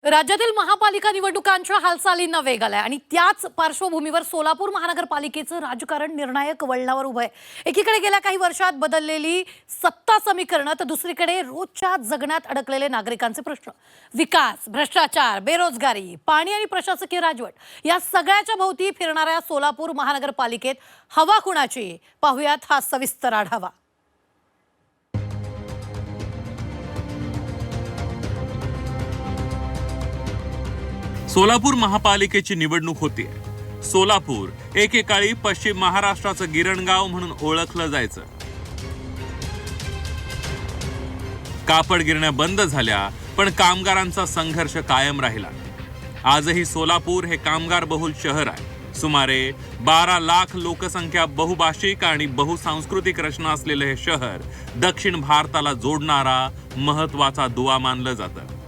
राज्यातील महापालिका निवडणुकांच्या हालचालींना वेग आलाय आणि त्याच पार्श्वभूमीवर सोलापूर महानगरपालिकेचं राजकारण निर्णायक वळणावर उभं आहे। एकीकडे गेल्या काही वर्षात बदललेली सत्ता समीकरणं तर दुसरीकडे रोजच्या जगण्यात अडकलेले नागरिकांचे प्रश्न, विकास, भ्रष्टाचार, बेरोजगारी, पाणी आणि प्रशासकीय राजवट या सगळ्याच्या भोवती फिरणाऱ्या सोलापूर महानगरपालिकेत हवा कुणाची, पाहुयात हा सविस्तर आढावा। सोलापूर महापालिकेची निवडणूक होतीये। सोलापूर एकेकाळी पश्चिम महाराष्ट्राचं गिरणगाव म्हणून ओळखलं जायचं। कापड गिरण्या बंद झाल्या, पण कामगारांचा संघर्ष कायम राहिला। आजही सोलापूर हे कामगार बहुल शहर आहे। सुमारे 12 लाख लोकसंख्या, बहुभाषिक आणि बहुसांस्कृतिक रचना असलेले हे शहर दक्षिण भारताला जोडणारा महत्वाचा दुवा मानलं जातं।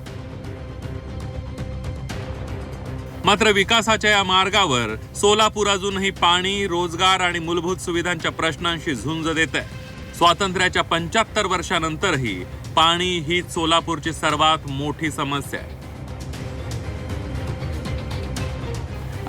मात्र विकासाच्या या मार्गावर सोलापूर अजूनही पाणी, रोजगार आणि मूलभूत सुविधांच्या प्रश्नांशी झुंज देत आहे। स्वातंत्र्याच्या 75 वर्षानंतरही पाणी ही सोलापूरची सर्वात मोठी समस्या आहे।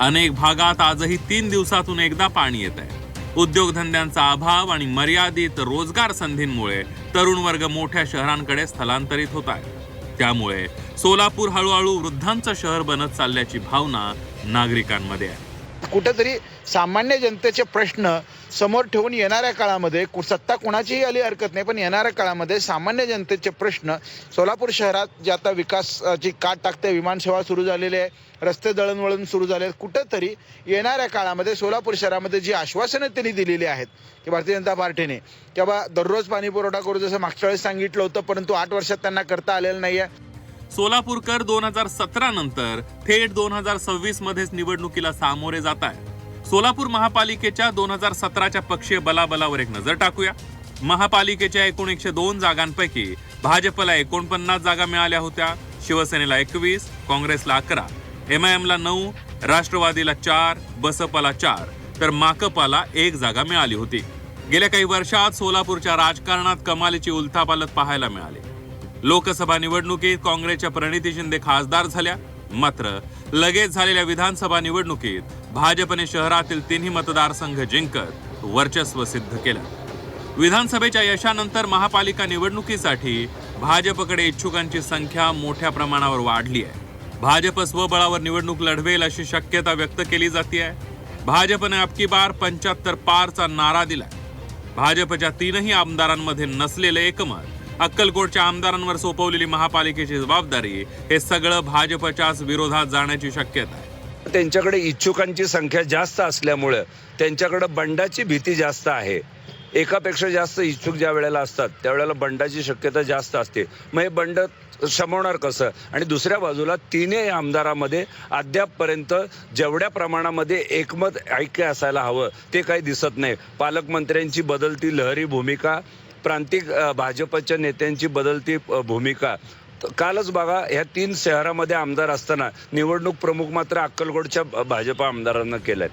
अनेक भागात आजही 3 दिवसातून एकदा पाणी येत आहे। उद्योगधंद्यांचा अभाव आणि मर्यादित रोजगार संधींमुळे तरुण वर्ग मोठ्या शहरांकडे स्थलांतरित होत आहे। त्यामुळे सोलापूर हळूहळू वृद्धांचं शहर बनत चालल्याची भावना नागरिकांमध्ये आहे। कुठेतरी सामान्य जनतेचे प्रश्न समोर ठेवून येणाऱ्या काळामध्ये सत्ता कोणाचीही आली हरकत नाही, पण येणाऱ्या काळामध्ये सामान्य जनतेचे प्रश्न सोलापूर शहरात जे आता विकासाची काट टाकते, विमानसेवा सुरू झालेली आहे, रस्ते दळणवळण सुरू झाले, कुठंतरी येणाऱ्या काळामध्ये सोलापूर शहरामध्ये जी आश्वासनं त्यांनी दिलेली आहेत की भारतीय जनता पार्टीने किंवा दररोज पाणी पुरवठा करू जसं मागच्या वेळेस सांगितलं होतं, परंतु 8 वर्षात त्यांना करता आलेलं नाहीये। सोलापूरकर 2017 नंतर थेट 2026 मध्येच निवडणुकीला सामोरे जात आहे। सोलापूर महापालिकेच्या 2017च्या पक्षीय बलाबलावर एक नजर टाकूया। महापालिकेच्या 102 जागांपैकी भाजपला 49 जागा मिळाल्या होत्या, शिवसेनेला 21, काँग्रेसला 11, MIMला 9, राष्ट्रवादीला 4, बसपाला 4 तर माकपाला 1 जागा मिळाली होती। गेल्या काही वर्षात सोलापूरच्या राजकारणात कमालीची उलथापालथ पाहायला मिळाली। लोकसभा निवडणुकीत काँग्रेसच्या प्रणिती शिंदे खासदार झाल्या, मात्र लगेच झालेल्या विधानसभा निवडणुकीत भाजपने शहरातील 3ही मतदारसंघ जिंकत वर्चस्व सिद्ध केलं। विधानसभेच्या यशानंतर महापालिका निवडणुकीसाठी भाजपकडे इच्छुकांची संख्या मोठ्या प्रमाणावर वाढली आहे। भाजप स्वबळावर निवडणूक लढवेल अशी शक्यता व्यक्त केली जाते। भाजपने अबकी बार 75 पारचा नारा दिलाय। भाजपच्या 3ही आमदारांमध्ये नसलेले एकमत, अक्कलकोटच्या आमदारांवर सोपवलेली महापालिकेची जबाबदारी हे सगळं भाजपच्याच विरोधात जाण्याची शक्यता आहे। त्यांच्याकडे इच्छुकांची संख्या जास्त असल्यामुळे त्यांच्याकडे बंडाची भीती जास्त आहे। एकापेक्षा जास्त इच्छुक ज्या वेळेला असतात त्यावेळेला बंडाची शक्यता जास्त असते। मग हे बंड शमवणार कसं? आणि दुसऱ्या बाजूला 3ही आमदारामध्ये अद्यापपर्यंत जेवढ्या प्रमाणामध्ये एकमत ऐक्य असायला हवं ते काही दिसत नाही। पालकमंत्र्यांची बदलती लहरी भूमिका, प्रांतिक भाजपच्या नेत्यांची बदलती भूमिका। कालच बघा, ह्या 3 शहरामध्ये आमदार असताना निवडणूक प्रमुख मात्र अक्कलकोटच्या भाजप आमदारांना केलंय।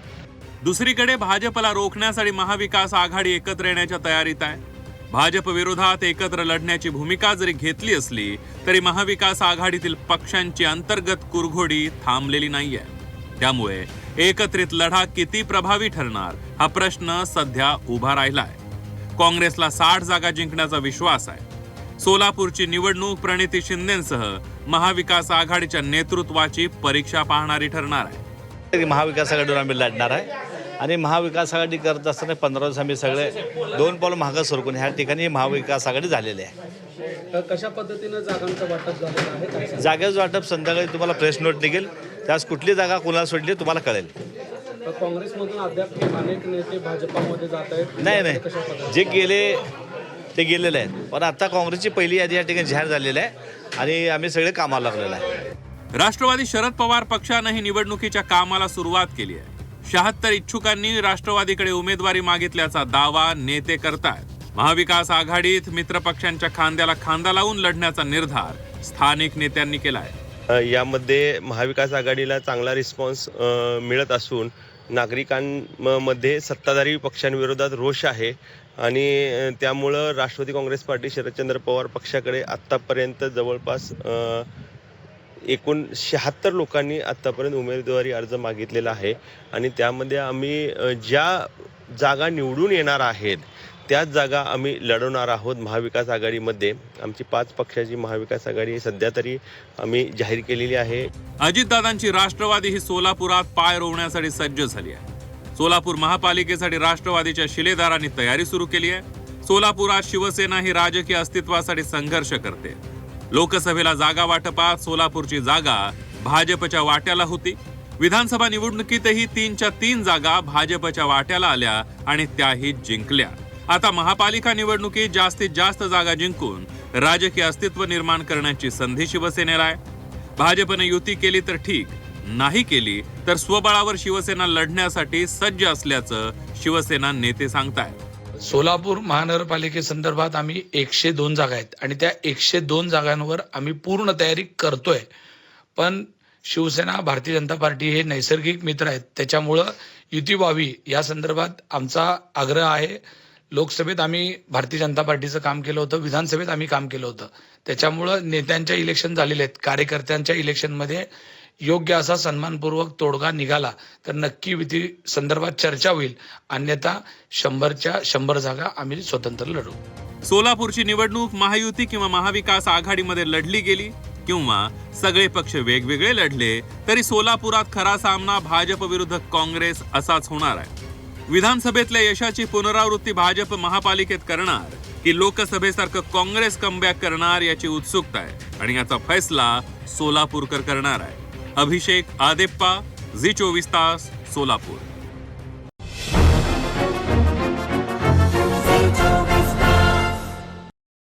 दुसरीकडे भाजपला रोखण्यासाठी महाविकास आघाडी एकत्र येण्याच्या तयारीत आहे। भाजप विरोधात एकत्र लढण्याची भूमिका जरी घेतली असली तरी महाविकास आघाडीतील पक्षांची अंतर्गत कुरघोडी थांबलेली नाहीये। त्यामुळे एकत्रित लढा किती प्रभावी ठरणार हा प्रश्न सध्या उभा राहिलाय। काँग्रेसला 60 जागा जिंकण्याचा विश्वास आहे। सोलापूरची निवडणूक प्रणिती शिंदेंसह महाविकास आघाडीच्या नेतृत्वाची परीक्षा पाहणारी ठरणार आहे। महाविकास आघाडीवर आम्ही लढणार आहे आणि महाविकास आघाडी करत असताना 15 दिवस आम्ही सगळे 2 पावलं मागं सरकून ह्या ठिकाणी महाविकास आघाडी झालेली आहे। कशा पद्धतीनं जागांचं वाटप झालेलं आहे? जागेचं वाटप संध्याकाळी तुम्हाला प्रेस नोट निघेल, त्यास कुठली जागा कोणाला सोडली तुम्हाला कळेल। काँग्रेसमधून अद्याप अनेक नेते भाजपामध्ये जात आहेत। नाही, जे गेले ते गेलेले आहेत, पण आता काँग्रेसची पहिली यादी या ठिकाणी जाहीर झालेली आहे आणि आम्ही सगळे कामाला लागलेलो आहे। राष्ट्रवादी शरद पवार पक्षानेही निवडणुकीच्या कामाला सुरुवात केली आहे। 76 इच्छुकांनी राष्ट्रवादीकडे उमेदवारी मागितल्याचा दावा नेते करतायत। महाविकास आघाडीत मित्रपक्षांच्या खांद्याला खांदा लावून लढण्याचा निर्धार स्थानिक नेत्यांनी केलाय। यामध्ये महाविकास आघाडीला चांगला रिस्पॉन्स मिळत असून नागरिकांमध्ये सत्ताधारी पक्षांविरोधात रोष आहे आणि त्यामुळं राष्ट्रवादी काँग्रेस पार्टी शरदचंद्र पवार पक्षाकडे आत्तापर्यंत जवळपास एकूण 76 लोकांनी आत्तापर्यंत उमेदवारी अर्ज मागितलेला आहे आणि त्यामध्ये आम्ही ज्या जागा निवडून येणार आहेत त्याच जागा आम्ही लढवणार आहोत. महाविकास आघाडीमध्ये आमची 5 पक्षाची महाविकास आघाडी सध्या तरी आम्ही जाहीर केलेली आहे. अजितदादांची राष्ट्रवादी ही सोलापुरात पाय रोवण्यासाठी सज्ज झाली आहे. सोलापूर महापालिकेसाठी राष्ट्रवादीच्या शिलेदारांनी तयारी सुरू केली आहे. सोलापुरात शिवसेना ही राजकीय अस्तित्वासाठी संघर्ष करते. लोकसभेला जागा वाटपात सोलापूरची जागा भाजपच्या वाट्याला होती. विधानसभा निवडणुकीतही 3च्या 3 जागा भाजपच्या वाट्याला आल्या आणि त्याही जिंकल्या. आता महापालिका निवडणुकीत जास्तीत जास्त जागा जिंकून राजकीय अस्तित्व निर्माण करण्याची संधी शिवसेनेला आहे. भाजपने युती केली तर ठीक, नाही केली तर स्वबळावर शिवसेना लढण्यासाठी सज्ज असल्याचं शिवसेना नेते सांगतायत. सोलापूर महानगरपालिकेसंदर्भात आम्ही 102 जागा आहेत आणि त्या 102 जागांवर आम्ही पूर्ण तयारी करतोय. पण शिवसेना, भारतीय जनता पार्टी हे नैसर्गिक मित्र आहेत, त्याच्यामुळं युती व्हावी या संदर्भात आमचा आग्रह आहे. लोकसभेत आम्ही भारतीय जनता पार्टीचं काम केलं होतं, विधानसभेत आम्ही काम केलं होतं. त्याच्यामुळं नेत्यांच्या इलेक्शन झालेले आहेत, कार्यकर्त्यांच्या इलेक्शनमध्ये योग्य असा सन्मानपूर्वक तोडगा निघाला तर नक्की युती संदर्भात चर्चा होईल. अन्यथा 100च्या 100 जागा आम्ही स्वतंत्र लढवू. सोलापूरची निवडणूक महायुती किंवा महाविकास आघाडीमध्ये लढली गेली किंवा सगळे पक्ष वेगवेगळे लढले तरी सोलापुरात खरा सामना भाजप विरुद्ध काँग्रेस असाच होणार आहे. विधानसभेतल्या यशाची पुनरावृत्ती भाजप महापालिकेत करणार की लोकसभेसारखं काँग्रेस कमबॅक करणार याची उत्सुकता आहे आणि याचा फैसला सोलापूरकर करणार आहे. अभिषेक आदेप्पा, झी 24 तास, सोलापूर.